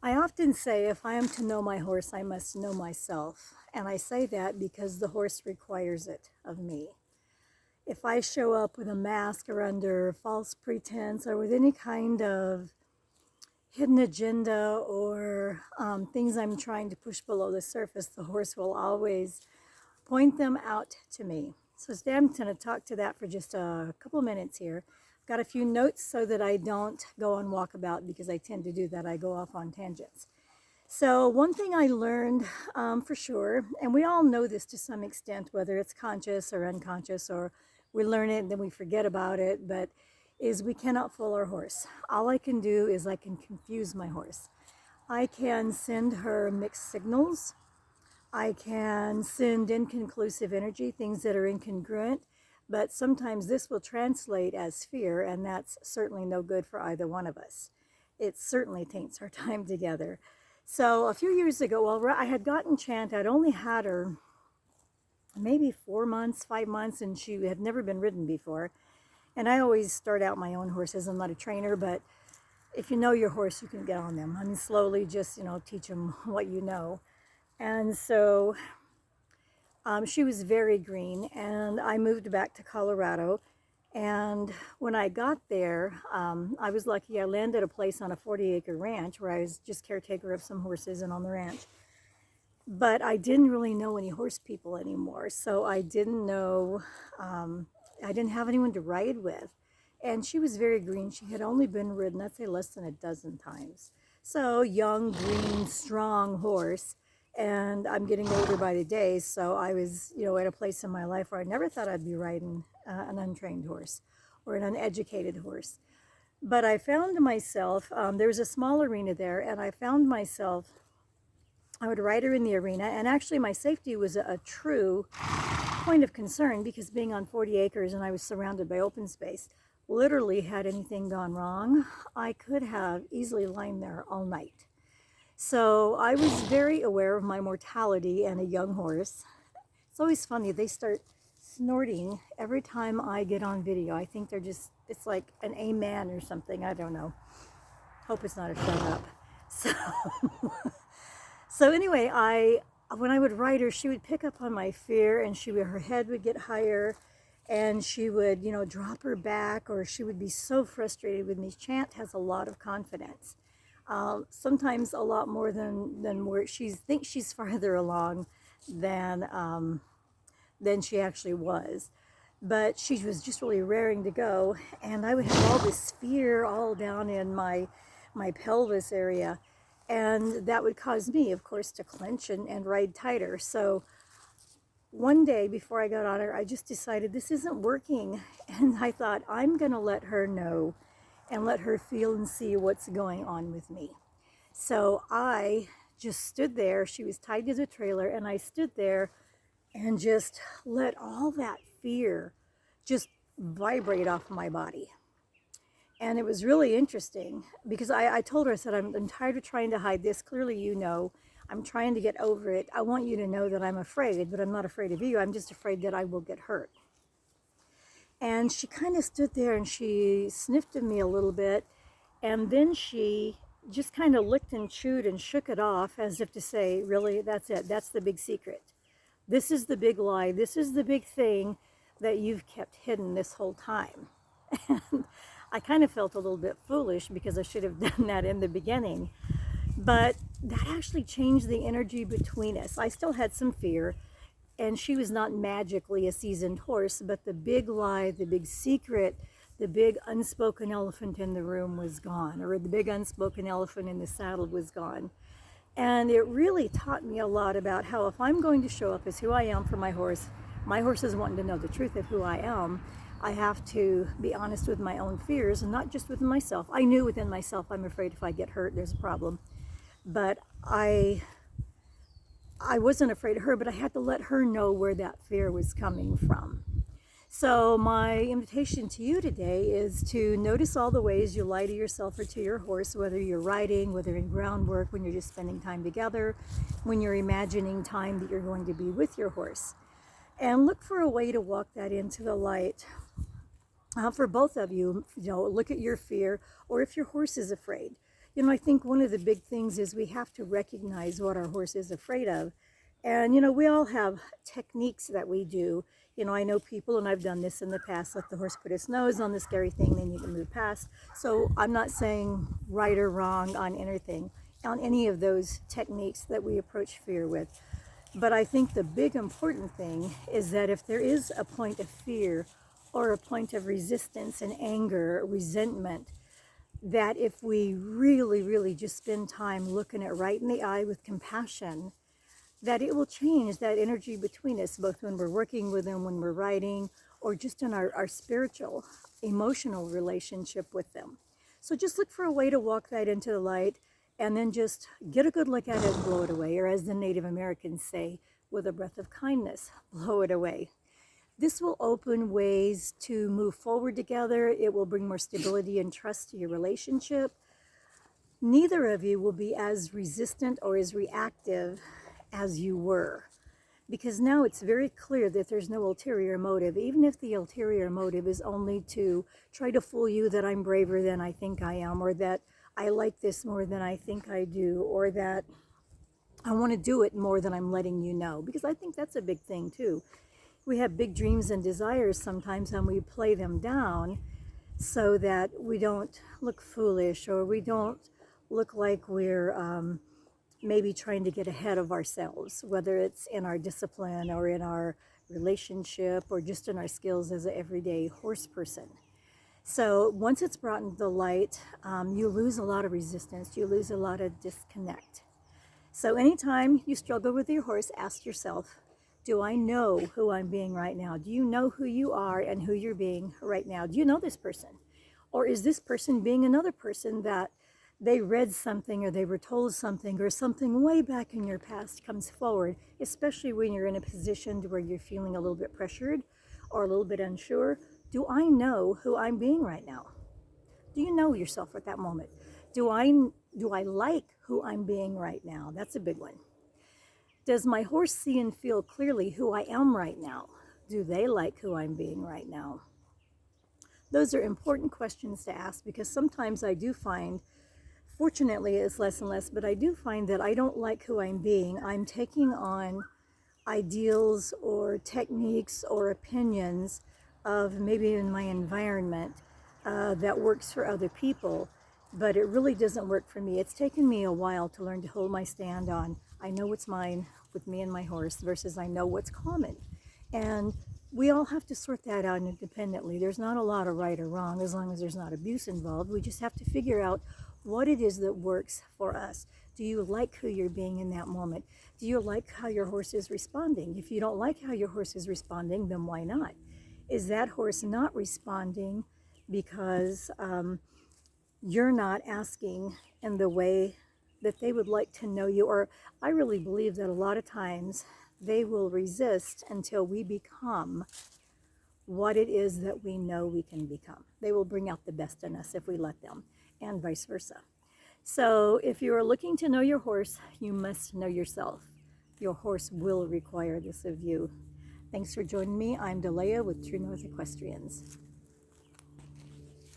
I often say if I am to know my horse, I must know myself. And I say that because the horse requires it of me. If I show up with a mask or under false pretense or with any kind of hidden agenda or things I'm trying to push below the surface, the horse will always point them out to me. So today I'm going to talk to that for just a couple of minutes here. I've got a few notes so that I don't go on walkabout because I tend to do that. I go off on tangents. So one thing I learned for sure, and we all know this to some extent, whether it's conscious or unconscious, or we learn it and then we forget about it, but is we cannot fool our horse. All I can do is I can confuse my horse. I can send her mixed signals. I can send inconclusive energy, things that are incongruent, but sometimes this will translate as fear, and that's certainly no good for either one of us. It certainly taints our time together. So a few years ago, well, I had gotten Chant. I'd only had her maybe 4 months, 5 months, and she had never been ridden before. And I always start out my own horses. I'm not a trainer, but if you know your horse, you can get on them. I mean, slowly just, teach them what you know. And so she was very green, and I moved back to Colorado. And when I got there, I was lucky. I landed a place on a 40-acre ranch where I was just caretaker of some horses and on the ranch. But I didn't really know any horse people anymore, so I didn't know, I didn't have anyone to ride with. And she was very green. She had only been ridden, I'd say, less than a dozen times. So young, green, strong horse. And I'm getting older by the day, so I was, at a place in my life where I never thought I'd be riding an untrained horse or an uneducated horse. But I found myself, there was a small arena there, and I found myself, I would ride her in the arena, and actually my safety was a true point of concern because being on 40 acres and I was surrounded by open space, literally had anything gone wrong, I could have easily lain there all night. So I was very aware of my mortality and a young horse. It's always funny, they start snorting every time I get on video. I think it's like an amen or something, I don't know. Hope it's not a shut up. So, so anyway, when I would ride her, she would pick up on my fear, and her head would get higher, and she would, drop her back, or she would be so frustrated with me. Chant has a lot of confidence. Sometimes a lot more than where she thinks she's farther along than she actually was. But she was just really raring to go, and I would have all this fear all down in my pelvis area, and that would cause me, of course, to clench and ride tighter. So one day before I got on her, I just decided this isn't working, and I thought I'm going to let her know and let her feel and see what's going on with me. So I just stood there. She was tied to the trailer, and I stood there and just let all that fear just vibrate off my body. And it was really interesting because I told her, I said, I'm tired of trying to hide this. Clearly, I'm trying to get over it. I want you to know that I'm afraid, but I'm not afraid of you. I'm just afraid that I will get hurt. And she kind of stood there and she sniffed at me a little bit, and then she just kind of licked and chewed and shook it off as if to say, really, that's it. That's the big secret. This is the big lie. This is the big thing that you've kept hidden this whole time. And I kind of felt a little bit foolish because I should have done that in the beginning. But that actually changed the energy between us. I still had some fear, and she was not magically a seasoned horse, but the big lie, the big secret, the big unspoken elephant in the room was gone, or the big unspoken elephant in the saddle was gone. And it really taught me a lot about how if I'm going to show up as who I am for my horse is wanting to know the truth of who I am, I have to be honest with my own fears and not just with myself. I knew within myself, I'm afraid if I get hurt, there's a problem. But I wasn't afraid of her, but I had to let her know where that fear was coming from. So my invitation to you today is to notice all the ways you lie to yourself or to your horse, whether you're riding, whether in groundwork, when you're just spending time together, when you're imagining time that you're going to be with your horse. And look for a way to walk that into the light. For both of you, look at your fear, or if your horse is afraid, I think one of the big things is we have to recognize what our horse is afraid of. And, we all have techniques that we do. I know people, and I've done this in the past, let the horse put its nose on the scary thing they need to move past. So I'm not saying right or wrong on anything, on any of those techniques that we approach fear with. But I think the big important thing is that if there is a point of fear or a point of resistance and anger, resentment, that if we really, really just spend time looking it right in the eye with compassion, that it will change that energy between us, both when we're working with them, when we're writing, or just in our spiritual, emotional relationship with them. So just look for a way to walk that into the light, and then just get a good look at it and blow it away, or as the Native Americans say, with a breath of kindness, blow it away. This will open ways to move forward together. It will bring more stability and trust to your relationship. Neither of you will be as resistant or as reactive as you were, because now it's very clear that there's no ulterior motive, even if the ulterior motive is only to try to fool you that I'm braver than I think I am, or that I like this more than I think I do, or that I want to do it more than I'm letting you know, because I think that's a big thing too. We have big dreams and desires sometimes, and we play them down so that we don't look foolish, or we don't look like we're maybe trying to get ahead of ourselves, whether it's in our discipline or in our relationship or just in our skills as an everyday horse person. So once it's brought into the light, you lose a lot of resistance, you lose a lot of disconnect. So anytime you struggle with your horse, ask yourself, do I know who I'm being right now? Do you know who you are and who you're being right now? Do you know this person? Or is this person being another person that they read something, or they were told something, or something way back in your past comes forward, especially when you're in a position where you're feeling a little bit pressured or a little bit unsure? Do I know who I'm being right now? Do you know yourself at that moment? Do I like who I'm being right now? That's a big one. Does my horse see and feel clearly who I am right now? Do they like who I'm being right now? Those are important questions to ask, because sometimes I do find, fortunately it's less and less, but I do find that I don't like who I'm being. I'm taking on ideals or techniques or opinions of maybe in my environment that works for other people, but it really doesn't work for me. It's taken me a while to learn to hold my stand on, I know what's mine with me and my horse, versus I know what's common. And we all have to sort that out independently. There's not a lot of right or wrong as long as there's not abuse involved. We just have to figure out what it is that works for us. Do you like who you're being in that moment? Do you like how your horse is responding? If you don't like how your horse is responding, then why not? Is that horse not responding because you're not asking in the way that they would like to know you? Or I really believe that a lot of times they will resist until we become what it is that we know we can become. They will bring out the best in us if we let them, and vice versa. So if you are looking to know your horse, you must know yourself. Your horse will require this of you. Thanks for joining me. I'm Delea with True North Equestrians.